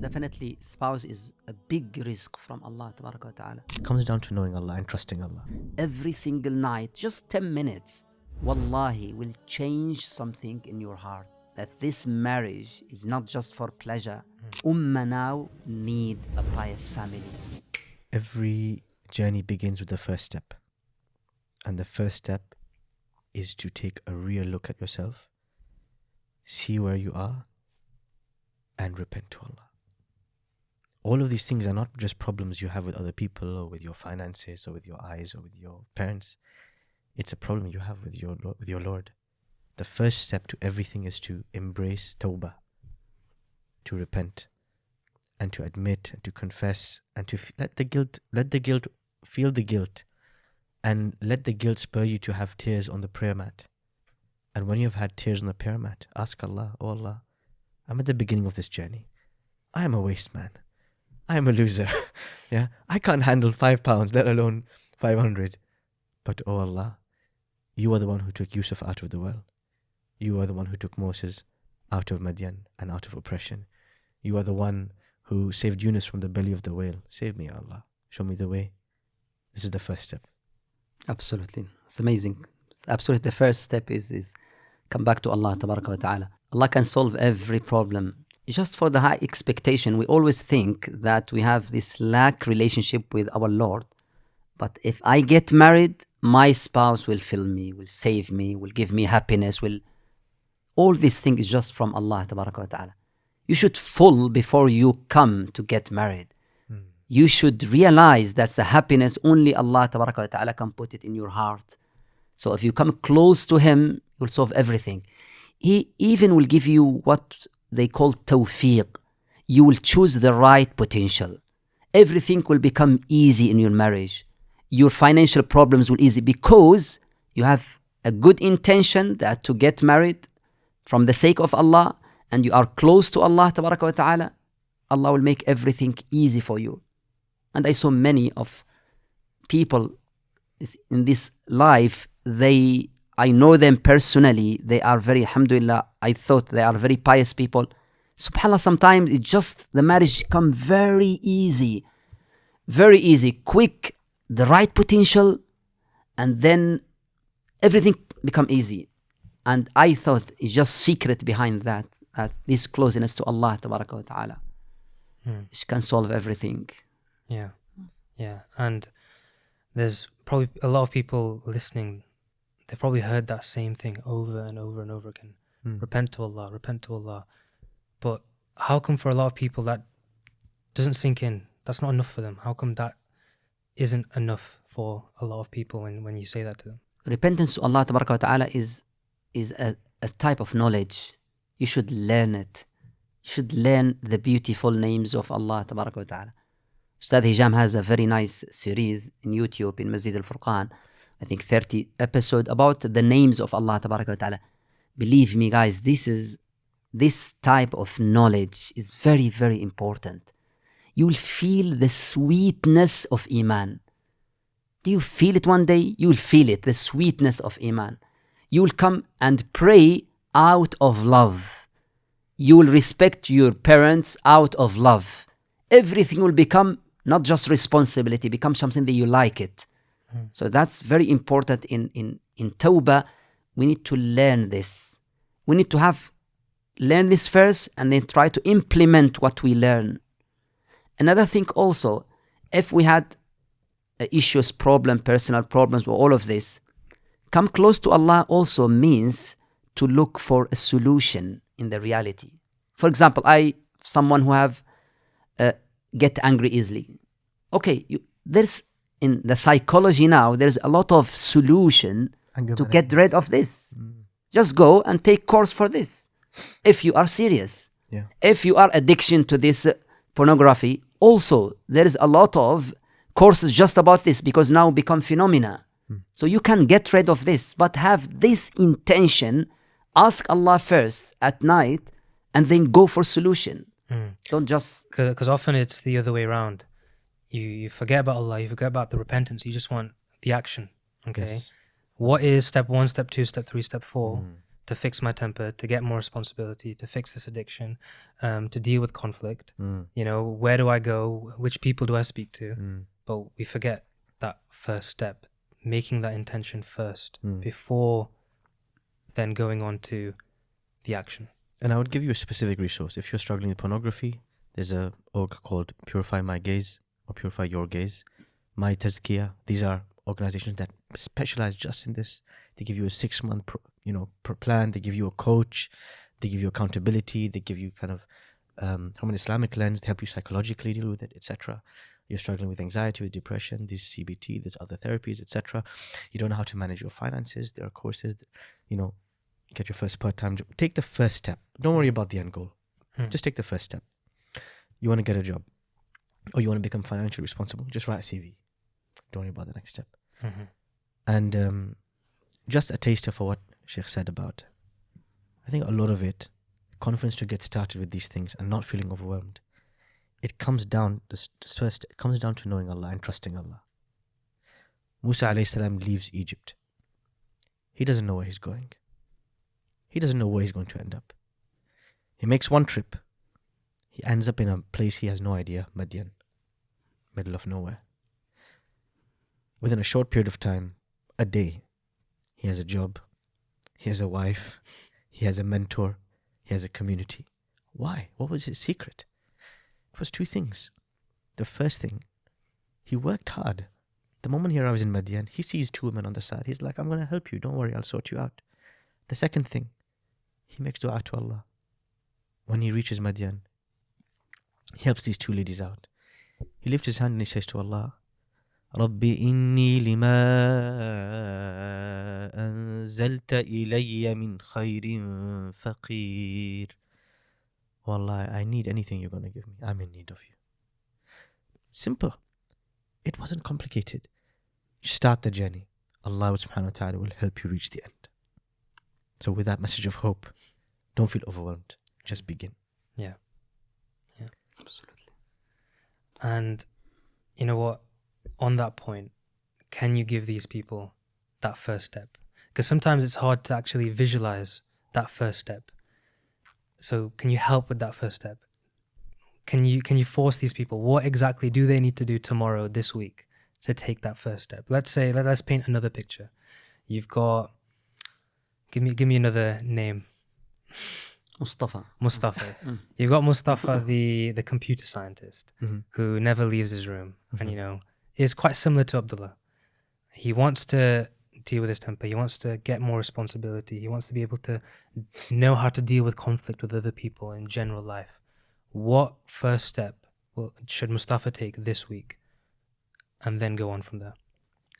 Definitely, spouse is a big risk from Allah Tabaraka wa Ta'ala. It comes down to knowing Allah and trusting Allah. Every single night, just 10 minutes, wallahi, will change something in your heart. That this marriage is not just for pleasure. Ummah now need a pious family. Every journey begins with the first step. And the first step is to take a real look at yourself, see where you are, and repent to Allah. All of these things are not just problems you have with other people or with your finances or with your eyes or with your parents. It's a problem you have with your Lord. The first step to everything is to embrace tawbah, to repent, and to admit and to confess and to let the guilt, feel the guilt, and let the guilt spur you to have tears on the prayer mat. And when you have had tears on the prayer mat, ask Allah, oh Allah, I'm at the beginning of this journey. I am a waste man. I am a loser. Yeah, I can't handle 5 pounds, let alone 500. But oh Allah, you are the one who took Yusuf out of the well. You are the one who took Moses out of Madian and out of oppression. You are the one who saved Yunus from the belly of the whale. Save me, Allah. Show me the way. This is the first step. Absolutely. It's amazing. Absolutely. The first step is come back to Allah Tabaraka wa Ta'ala. Allah can solve every problem. Just for the high expectation, we always think that we have this lack relationship with our Lord. But if I get married, my spouse will fill me, will save me, will give me happiness, all these things is just from Allah Tabaraka wa Ta'ala. You should fall before you come to get married. You should realize that's the happiness only Allah Tabaraka wa Ta'ala can put it in your heart. So if you come close to Him, you'll solve everything. He even will give you what they call tawfiq. You will choose the right potential. Everything will become easy in your marriage. Your financial problems will easy because you have a good intention that to get married from the sake of Allah, and you are close to Allah Tabaraka wa Ta'ala. Allah will make everything easy for you. And I saw many of people in this life, I know them personally, they are very, alhamdulillah, I thought they are very pious people. SubhanAllah, sometimes it's just the marriage come very easy, quick, the right potential, and then everything become easy. And I thought it's just secret behind that this closeness to Allah Tabaraka wa Ta'ala. It can solve everything. Yeah. And there's probably a lot of people listening, they've probably heard that same thing over and over and over again. Repent to Allah, repent to Allah. But how come for a lot of people that doesn't sink in? That's not enough for them. How come that isn't enough for a lot of people when you say that to them? Repentance to Allah Tabaraka wa Ta'ala is a type of knowledge. You should learn it. You should learn the beautiful names of Allah Tabaraka wa Ta'ala. Ustadh Hisham has a very nice series in YouTube in Masjid al-Furqan, I think 30 episodes about the names of Allah Tabaraka wa Ta'ala. Believe me guys, this type of knowledge is very, very important. You will feel the sweetness of Iman. Do you feel it one day? You will feel it, the sweetness of Iman. You will come and pray out of love. You will respect your parents out of love. Everything will become not just responsibility, become something that you like it. So that's very important in Tawbah. We need to learn this. We need to learn this first and then try to implement what we learn. Another thing also, if we had issues, personal problems, or all of this, come close to Allah also means to look for a solution in the reality. For example, someone who get angry easily. Okay, there's in the psychology now, there's a lot of solution to get rid of this. Just go and take course for this. If you are serious. Yeah. If you are addiction to this pornography, also there is a lot of courses just about this because now become phenomena. So you can get rid of this, but have this intention. Ask Allah first at night and then go for solution. Don't just... Because often it's the other way around. You forget about Allah, you forget about the repentance, you just want the action. Okay. Yes. What is step 1, step 2, step 3, step 4? to fix my temper, to get more responsibility, to fix this addiction, to deal with conflict. You know, where do I go? Which people do I speak to? But we forget that first step, making that intention first before then going on to the action. And I would give you a specific resource. If you're struggling with pornography, there's a org called Purify My Gaze or Purify Your Gaze, My Tazkiyah. These are organizations that specialize just in this. They give you a 6-month plan. They give you a coach. They give you accountability. They give you kind of from an Islamic lens. They help you psychologically deal with it, etc. You're struggling with anxiety, with depression, there's CBT, there's other therapies, etc. You don't know how to manage your finances. There are courses, get your first part-time job. Take the first step. Don't worry about the end goal. Just take the first step. You want to get a job or you want to become financially responsible, just write a CV. Don't worry about the next step. And just a taster for what Sheikh said about, I think a lot of it, confidence to get started with these things and not feeling overwhelmed. It comes down, it comes down to knowing Allah and trusting Allah. Musa alayhi salam leaves Egypt. He doesn't know where he's going. He doesn't know where he's going to end up. He makes one trip. He ends up in a place he has no idea, Madian, middle of nowhere. Within a short period of time, a day, he has a job, he has a wife, he has a mentor, he has a community. Why? What was his secret? It was 2 things. The first thing, he worked hard. The moment he arrives in Madian, he sees 2 women on the side. He's like, I'm going to help you. Don't worry, I'll sort you out. The second thing, he makes dua to Allah. When he reaches Madian, he helps these 2 ladies out. He lifts his hand and he says to Allah, Rabbi inni lima anzalta ilayya min khayrin faqir. Wallah, I need anything you're going to give me. I'm in need of you. Simple. It wasn't complicated. You start the journey. Allah subhanahu wa ta'ala will help you reach the end. So with that message of hope, don't feel overwhelmed. Just begin. Yeah. Absolutely. And you know what? On that point, can you give these people that first step? Because sometimes it's hard to actually visualize that first step. So can you help with that first step? Can you force these people? What exactly do they need to do tomorrow, this week, to take that first step? Let's paint another picture. You've got, give me another name. Mustafa. You've got Mustafa, the computer scientist, who never leaves his room, and is quite similar to Abdullah. He wants to deal with his temper. He wants to get more responsibility. He wants to be able to know how to deal with conflict with other people in general life. What first step should Mustafa take this week, and then go on from there?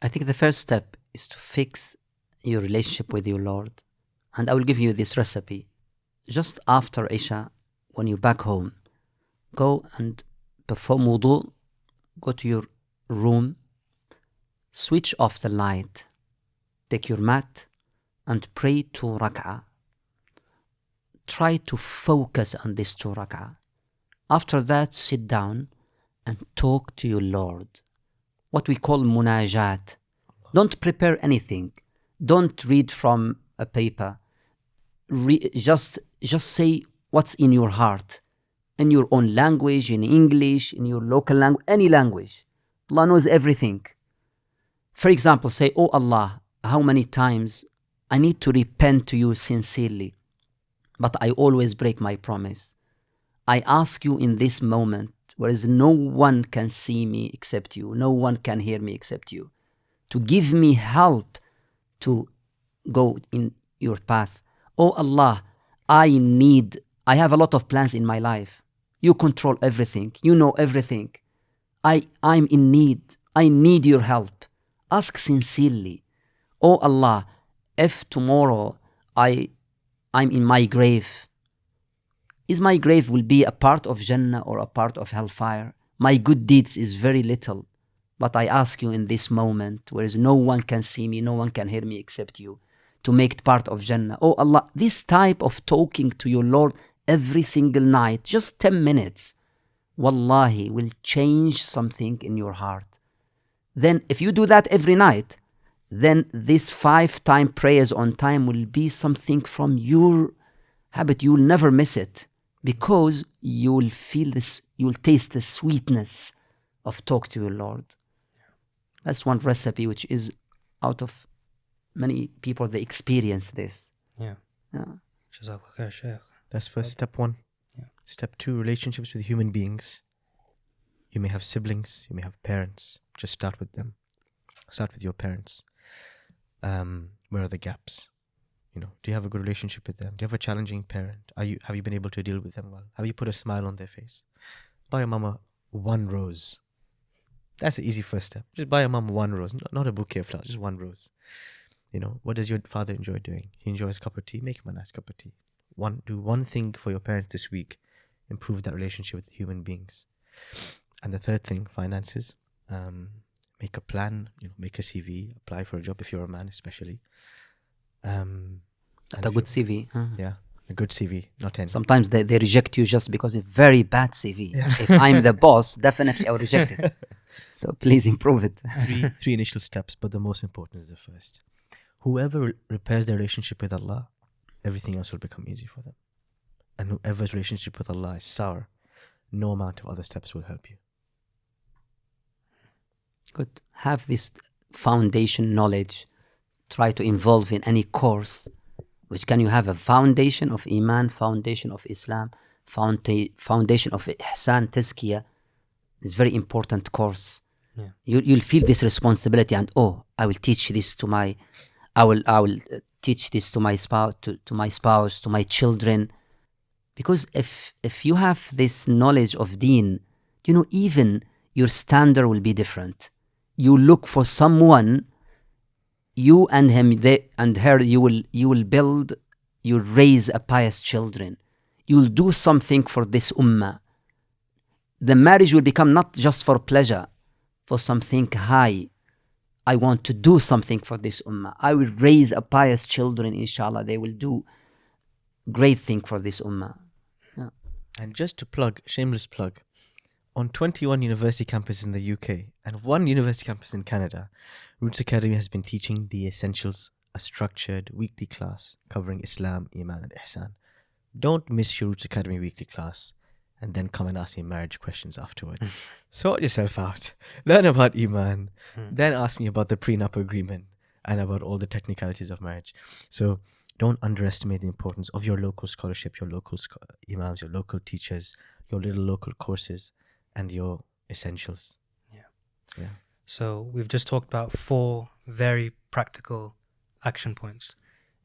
I think the first step is to fix your relationship with your Lord. And I will give you this recipe. Just after Isha, when you're back home, go and perform wudu, go to your room, switch off the light, take your mat and pray 2 rak'ah. Try to focus on this 2 rak'ah. After that, sit down and talk to your Lord. What we call munajat. Don't prepare anything. Don't read from a paper. Just say what's in your heart, in your own language, in English, in your local language, any language. Allah knows everything. For example, say, Oh Allah, how many times I need to repent to you sincerely, but I always break my promise. I ask you in this moment, whereas no one can see me except you, no one can hear me except you, to give me help to go in your path. Oh Allah, I have a lot of plans in my life. You control everything. You know everything. I'm in need. I need your help. Ask sincerely. Oh Allah, if tomorrow I'm in my grave, is my grave will be a part of Jannah or a part of hellfire? My good deeds is very little. But I ask you in this moment, whereas no one can see me, no one can hear me except you, to make it part of Jannah. Oh Allah, this type of talking to your Lord every single night, just 10 minutes, wallahi, will change something in your heart. Then if you do that every night, then this 5-time prayers on time will be something from your habit. You will never miss it, because you will feel this, you will taste the sweetness of talk to your Lord. That's one recipe which is out of many people, they experience this. Yeah. Jazakallah khair, Shaykh. That's first step 1. Yeah. Step 2, relationships with human beings. You may have siblings, you may have parents. Just start with them. Start with your parents. Where are the gaps? You know, do you have a good relationship with them? Do you have a challenging parent? Have you been able to deal with them well? Have you put a smile on their face? Buy your mama 1 rose. That's the easy first step. Just buy your mama 1 rose, not a bouquet of flowers, just 1 rose. You know, what does your father enjoy doing? He enjoys a cup of tea. Make him a nice cup of tea. Do one thing for your parents this week. Improve that relationship with human beings. And the third thing, finances. Make a plan. You know, make a CV. Apply for a job if you're a man, especially. A good CV. Yeah, a good CV, not any. Sometimes they reject you just because of very bad CV. Yeah. If I'm the boss, definitely I will reject it. So please improve it. Three initial steps, but the most important is the first. Whoever repairs their relationship with Allah, everything else will become easy for them. And whoever's relationship with Allah is sour, no amount of other steps will help you. Good. Have this foundation knowledge. Try to involve in any course which can you have a foundation of Iman, foundation of Islam, foundation of Ihsan, Tazkiyah. It's very important course. Yeah. You'll feel this responsibility, and I will teach this to my, I will teach this to my spouse, to my children, because if you have this knowledge of Deen, you know, even your standard will be different. You look for someone, you and him, they and her, you will build, you'll raise a pious children. You'll do something for this ummah. The marriage will become not just for pleasure, for something high. I want to do something for this ummah. I will raise a pious children, inshallah. They will do great thing for this ummah. Yeah. And just to plug, shameless plug, on 21 university campuses in the UK and 1 university campus in Canada, Roots Academy has been teaching the essentials, a structured weekly class covering Islam, Iman and Ihsan. Don't miss your Roots Academy weekly class and then come and ask me marriage questions afterwards. Sort yourself out. Learn about Iman. Then ask me about the prenup agreement and about all the technicalities of marriage. So don't underestimate the importance of your local scholarship, your local imams, your local teachers, your little local courses, and your essentials. Yeah. So we've just talked about 4 very practical action points.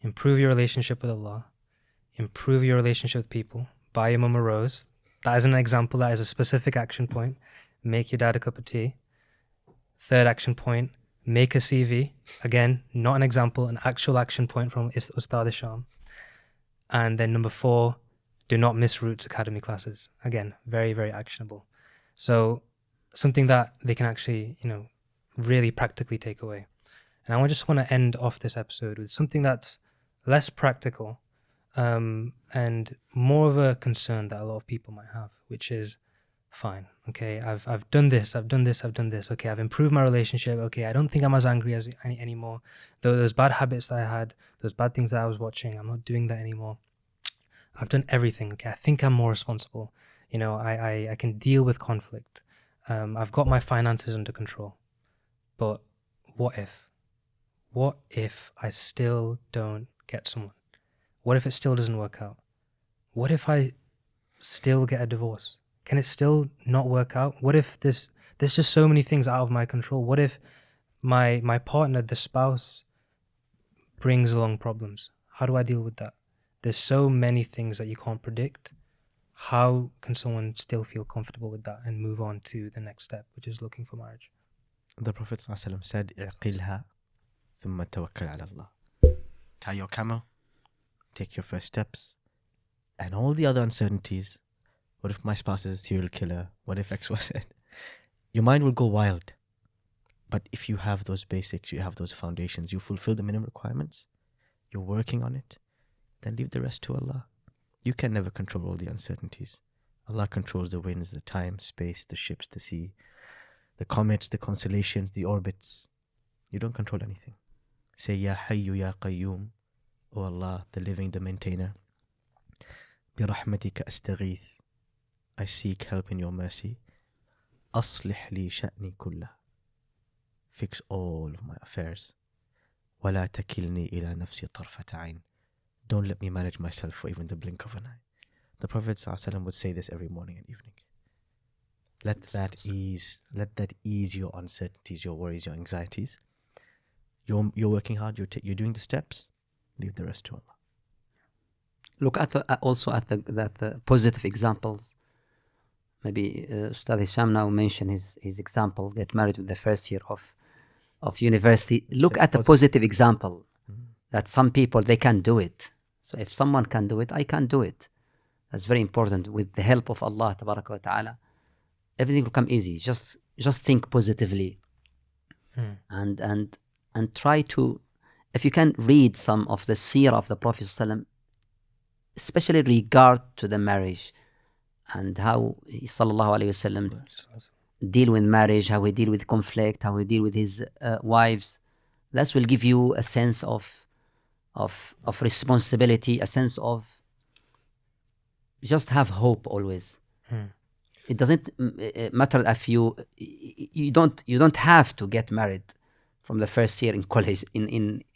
Improve your relationship with Allah. Improve your relationship with people. Buy your mum a rose. That is an example. That is a specific action point. Make your dad a cup of tea. Third action point, make a CV. Again, not an example, an actual action point from Ustadh Hisham. And then number 4, do not miss Roots Academy classes. Again, very, very actionable. So something that they can actually, really practically take away. And I just want to end off this episode with something that's less practical and more of a concern that a lot of people might have, which is, fine, okay, I've done this. Okay, I've improved my relationship. Okay, I don't think I'm as angry as anymore. Those bad habits that I had, those bad things that I was watching, I'm not doing that anymore. I've done everything. Okay, I think I'm more responsible. I can deal with conflict. I've got my finances under control. But what if I still don't get someone? What if it still doesn't work out? What if I still get a divorce? Can it still not work out? What if there's just so many things out of my control? What if my partner, the spouse, brings along problems? How do I deal with that? There's so many things that you can't predict. How can someone still feel comfortable with that and move on to the next step, which is looking for marriage? The Prophet ﷺ said, "Iqilha, thumma tawakkal ala Allah." Tie your camel, take your first steps, and all the other uncertainties. What if my spouse is a serial killer? What if X, Y, Z? Your mind will go wild. But if you have those basics, you have those foundations, you fulfill the minimum requirements, you're working on it, then leave the rest to Allah. You can never control all the uncertainties. Allah controls the winds, the time, space, the ships, the sea, the comets, the constellations, the orbits. You don't control anything. Say, Ya Hayyu Ya Qayyum, O Allah, the living, the maintainer. برحمتك أستغيث, I seek help in your mercy. أصلح لي شأني كله, fix all of my affairs. ولا تكلني إلى نفسي طرفة عين, don't let me manage myself for even the blink of an eye. The Prophet ﷺ would say this every morning and evening. Let that ease your uncertainties, your worries, your anxieties. You're working hard, you're doing the steps, leave the rest to Allah. Look at also at the positive examples. Maybe Ustadh Hisham now mentioned his example, get married with the first year of university. Look at the positive example that some people, they can do it. So if someone can do it, I can do it. That's very important. With the help of Allah Tabaraka wa Ta'ala, everything will come easy. Just think positively. And try to, if you can read some of the seerah of the Prophet ﷺ, especially regard to the marriage and how he sallallahu alayhi wasallam deal with marriage, how he deal with conflict, how he deal with his wives. That will give you a sense of responsibility, a sense of just have hope always. It doesn't matter if you don't have to get married from the first year in college,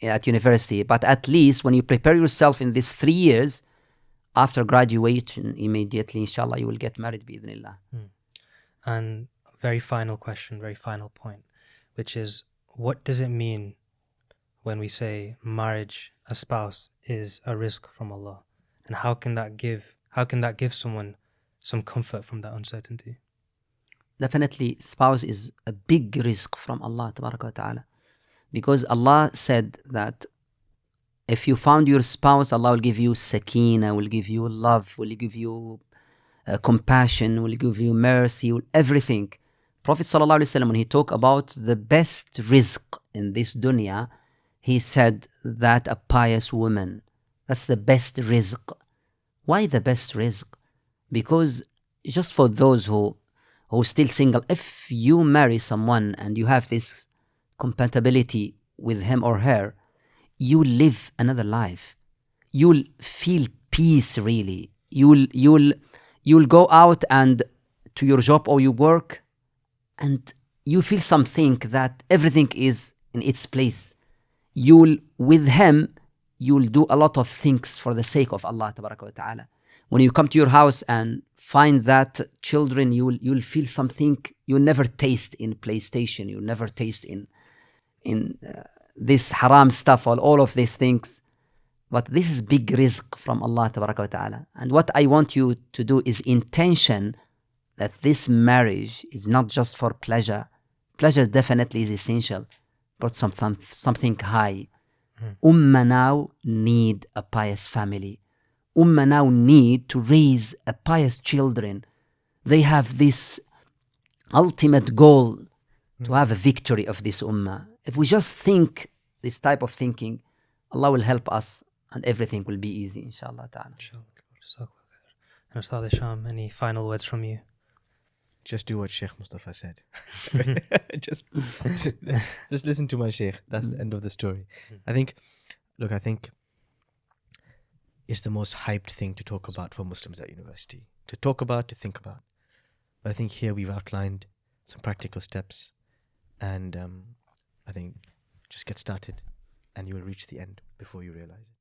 at university, but at least when you prepare yourself in these 3 years, after graduation, immediately, inshallah, you will get married, bi'idhnillah. And very final question, very final point, which is, what does it mean when we say marriage, a spouse, is a rizq from Allah? And how can that give someone some comfort from that uncertainty? Definitely, spouse is a big rizq from Allah Tabaraka wa Ta'ala. Because Allah said that if you found your spouse, Allah will give you sakina, will give you love, will give you compassion, will give you mercy, everything. Prophet ﷺ, when he talked about the best rizq in this dunya, he said that a pious woman, that's the best rizq. Why the best rizq? Because just for those who still single, if you marry someone and you have this compatibility with him or her, you live another life. You'll feel peace, really. You'll go out and to your job or your work, and you feel something that everything is in its place. With him, you'll do a lot of things for the sake of Allah Tabaraka wa Ta'ala. When you come to your house and find that children, you'll feel something you'll never taste in PlayStation, you'll never taste in this haram stuff, all of these things. But this is big rizq from Allah Tabaraka wa Ta'ala. And what I want you to do is intention that this marriage is not just for pleasure. Pleasure definitely is essential, but something high. Ummah now need a pious family. Ummah now need to raise a pious children. They have this ultimate goal to have a victory of this ummah. If we just think this type of thinking, Allah will help us and everything will be easy, inshallah ta'ala. And Ustadh Hisham, any final words from you? Just do what Shaykh Mostafa said. just listen to my Shaykh. That's the end of the story. I think it's the most hyped thing to talk about for Muslims at university. To talk about, to think about. But I think here we've outlined some practical steps, and I think just get started and you will reach the end before you realize it.